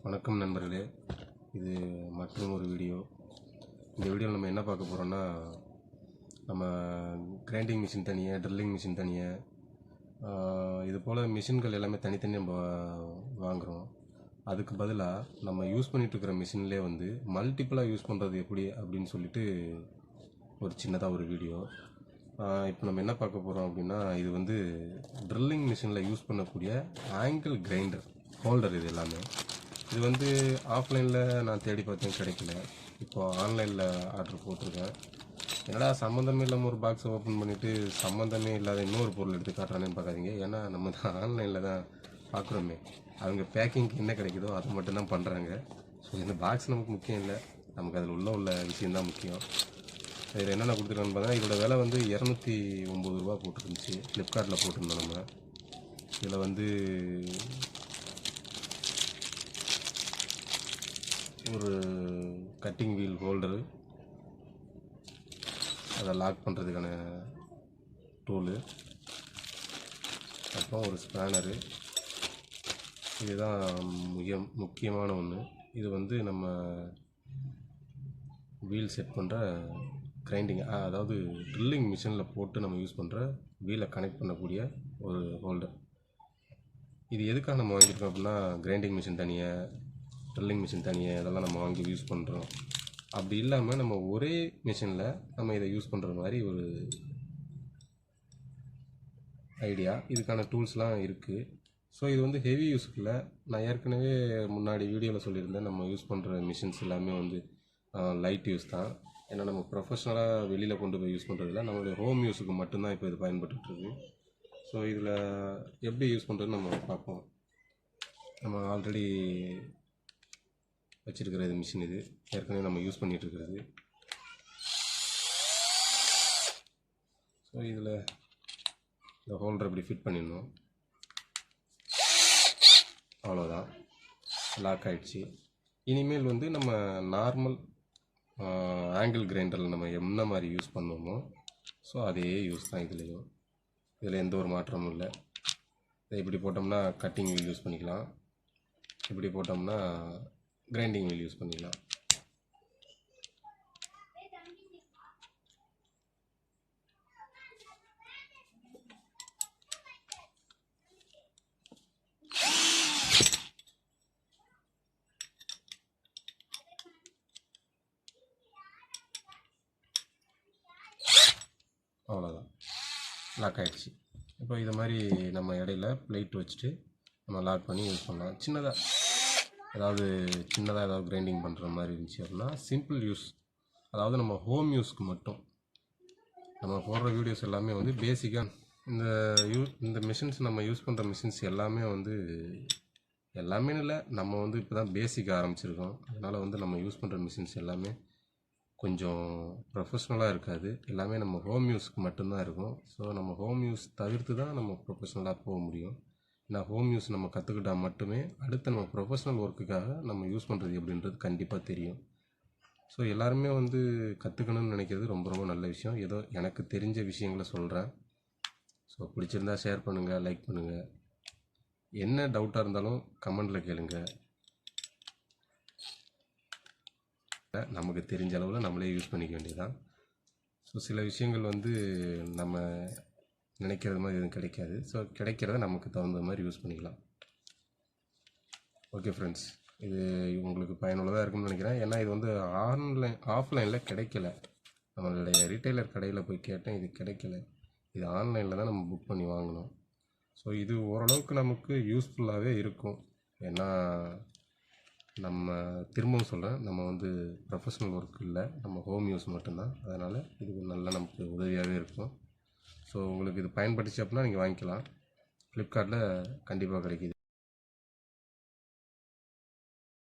வணக்கம் நண்பர்களே, இது மற்றும் ஒரு வீடியோ. இந்த வீடியோவில் நம்ம என்ன பார்க்க போகிறோம்னா, நம்ம கிரைண்டிங் மிஷின் தனியாக, ட்ரில்லிங் மிஷின் தனியாக, இது போல் மிஷின்கள் எல்லாமே தனித்தனியாக நம்ம வாங்குகிறோம். அதுக்கு பதிலாக நம்ம யூஸ் பண்ணிகிட்ருக்கிற மிஷின்லேயே வந்து மல்டிப்புளாக யூஸ் பண்ணுறது எப்படி அப்படின்னு சொல்லிட்டு ஒரு சின்னதாக ஒரு வீடியோ. இப்போ நம்ம என்ன பார்க்க போகிறோம் அப்படின்னா, இது வந்து ட்ரில்லிங் மிஷினில் யூஸ் பண்ணக்கூடிய ஆங்கிள் கிரைண்டர் ஹோல்டர். இது எல்லாமே இது வந்து ஆஃப்லைனில் நான் தேடி பார்த்தேன், கிடைக்கல. இப்போது ஆன்லைனில் ஆர்டர் போட்டிருக்கேன். என்னடா சம்மந்தமே இல்லாமல் ஒரு பாக்ஸை ஓப்பன் பண்ணிவிட்டு சம்மந்தமே இல்லாத இன்னொரு பொருள் எடுத்து காட்டுறானேன்னு பார்க்காதீங்க. ஏன்னா நம்ம தான் ஆன்லைனில் தான் பார்க்குறோமே, அவங்க பேக்கிங்க்கு என்ன கிடைக்குதோ அதை மட்டும்தான் பண்ணுறாங்க. ஸோ இந்த பாக்ஸ் நமக்கு முக்கியம் இல்லை, நமக்கு அதில் உள்ள விஷயந்தான் முக்கியம். இதில் என்னென்ன கொடுத்துருக்கான்னு பார்த்தா, இதோட விலை வந்து 209 ரூபா போட்டுருந்துச்சு. ஃப்ளிப்கார்ட்டில் போட்டிருந்தோம் நம்ம. இதில் வந்து ஒரு கட்டிங் வீல் ஹோல்டரு, அதை லாக் பண்ணுறதுக்கான டூலு, அப்புறம் ஒரு ஸ்பேனரு. இதுதான் முக்கியமான ஒன்று. இது வந்து நம்ம வீல் செட் பண்ணுற கிரைண்டிங், அதாவது ட்ரில்லிங் மிஷினில் போட்டு நம்ம யூஸ் பண்ணுற வீலை கனெக்ட் பண்ணக்கூடிய ஒரு ஹோல்டர். இது எதுக்காக நம்ம வாங்கியிருக்கோம் அப்படின்னா, கிரைண்டிங் மிஷின் தனியாக, ட்ரில்லிங் மிஷின் தனியாக இதெல்லாம் நம்ம வாங்கி யூஸ் பண்ணுறோம். அப்படி இல்லாமல் நம்ம ஒரே மிஷினில் நம்ம இதை யூஸ் பண்ணுற மாதிரி ஒரு ஐடியா. இதுக்கான டூல்ஸ்லாம் இருக்குது. ஸோ இது வந்து ஹெவி யூஸ்க்கு இல்லை. நான் ஏற்கனவே முன்னாடி வீடியோவில் சொல்லியிருந்தேன், நம்ம யூஸ் பண்ணுற மிஷின்ஸ் எல்லாமே வந்து லைட் யூஸ் தான். ஏன்னா நம்ம ப்ரொஃபஷ்னலாக வெளியில் கொண்டு போய் யூஸ் பண்ணுறதில்ல, நம்மளுடைய ஹோம் யூஸுக்கு மட்டும்தான் இப்போ இது பயன்பட்டுருக்கு. ஸோ இதில் எப்படி யூஸ் பண்ணுறதுன்னு நம்ம பார்ப்போம். நம்ம ஆல்ரெடி வச்சுருக்கிற இது மிஷின், இது ஏற்கனவே நம்ம யூஸ் பண்ணிகிட்ருக்கிறது. ஸோ இதில் இந்த ஹோல்டர் இப்படி ஃபிட் பண்ணிடணும், அவ்வளோதான், லாக் ஆகிடுச்சு. இனிமேல் வந்து நம்ம நார்மல் ஆங்கிள் கிரைண்டரில் நம்ம என்ன மாதிரி யூஸ் பண்ணுவோமோ, ஸோ அதே யூஸ் தான் இதுலேயும். இதில் எந்த ஒரு மாற்றமும் இல்லை. இதை இப்படி போட்டோம்னா கட்டிங் வீல் யூஸ் பண்ணிக்கலாம், இப்படி போட்டோம்னா கிரைண்டிங் வீல் யூஸ் பண்ணிக்கலாம். அவ்வளோதான், லாக் ஆகிடுச்சு. இப்போ இது மாதிரி நம்ம இடையில பிளேட் வச்சுட்டு நம்ம லாக் பண்ணி யூஸ் பண்ணலாம். சின்னதாக கிரைண்டிங் பண்ணுற மாதிரி இருந்துச்சு அப்படின்னா சிம்பிள் யூஸ், அதாவது நம்ம ஹோம் யூஸ்க்கு மட்டும். நம்ம போடுற வீடியோஸ் எல்லாமே வந்து பேசிக்காக இந்த மிஷின்ஸ், நம்ம யூஸ் பண்ணுற மிஷின்ஸ் எல்லாமே வந்து எல்லாமே இல்லை, நம்ம வந்து இப்போ தான் பேசிக் ஆரம்பிச்சிருக்கோம். அதனால் வந்து நம்ம யூஸ் பண்ணுற மிஷின்ஸ் எல்லாமே கொஞ்சம் ப்ரொஃபஷ்னலாக இருக்காது, எல்லாமே நம்ம ஹோம் யூஸ்க்கு மட்டும்தான் இருக்கும். ஸோ நம்ம ஹோம் யூஸ் தவிர்த்து தான் நம்ம ப்ரொஃபஷ்னலாக போக முடியும். ஏன்னா ஹோம் யூஸ் நம்ம கற்றுக்கிட்டால் மட்டுமே அடுத்து நம்ம ப்ரொஃபஷ்னல் ஒர்க்குக்காக நம்ம யூஸ் பண்ணுறது எப்படின்றது கண்டிப்பாக தெரியும். ஸோ எல்லாருமே வந்து கற்றுக்கணும்னு நினைக்கிறது ரொம்ப ரொம்ப நல்ல விஷயம். ஏதோ எனக்கு தெரிஞ்ச விஷயங்களை சொல்கிறேன். ஸோ பிடிச்சிருந்தா ஷேர் பண்ணுங்கள், லைக் பண்ணுங்கள். என்ன டவுட்டாக இருந்தாலும் கமெண்டில் கேளுங்கள். நமக்கு தெரிஞ்ச அளவில் நம்மளே யூஸ் பண்ணிக்க வேண்டியதுதான். ஸோ சில விஷயங்கள் வந்து நம்ம நினைக்கிறது மாதிரி எதுவும் கிடைக்காது. ஸோ கிடைக்கிறத நமக்கு தகுந்த மாதிரி யூஸ் பண்ணிக்கலாம். ஓகே ஃப்ரெண்ட்ஸ், இது உங்களுக்கு பயனுள்ளதாக இருக்கும்னு நினைக்கிறேன். ஏன்னா இது வந்து ஆஃப்லைனில் கிடைக்கல. நம்மளுடைய ரீட்டைலர் கடையில் போய் கேட்டேன், இது கிடைக்கல. இது ஆன்லைனில் தான் நம்ம புக் பண்ணி வாங்கினோம். ஸோ இது ஓரளவுக்கு நமக்கு யூஸ்ஃபுல்லாகவே இருக்கும். ஏன்னா நம்ம திரும்பவும் சொல்கிறேன், நம்ம வந்து ப்ரொஃபஷ்னல் ஒர்க் இல்லை, நம்ம ஹோம் யூஸ் மட்டும்தான். அதனால் இது நல்லா நமக்கு உதவியாகவே இருக்கும். ஸோ உங்களுக்கு இது பயன்பட்டுச்சு அப்படின்னா நீங்கள் வாங்கிக்கலாம். ஃப்ளிப்கார்ட்டில் கண்டிப்பாக கிடைக்கிது.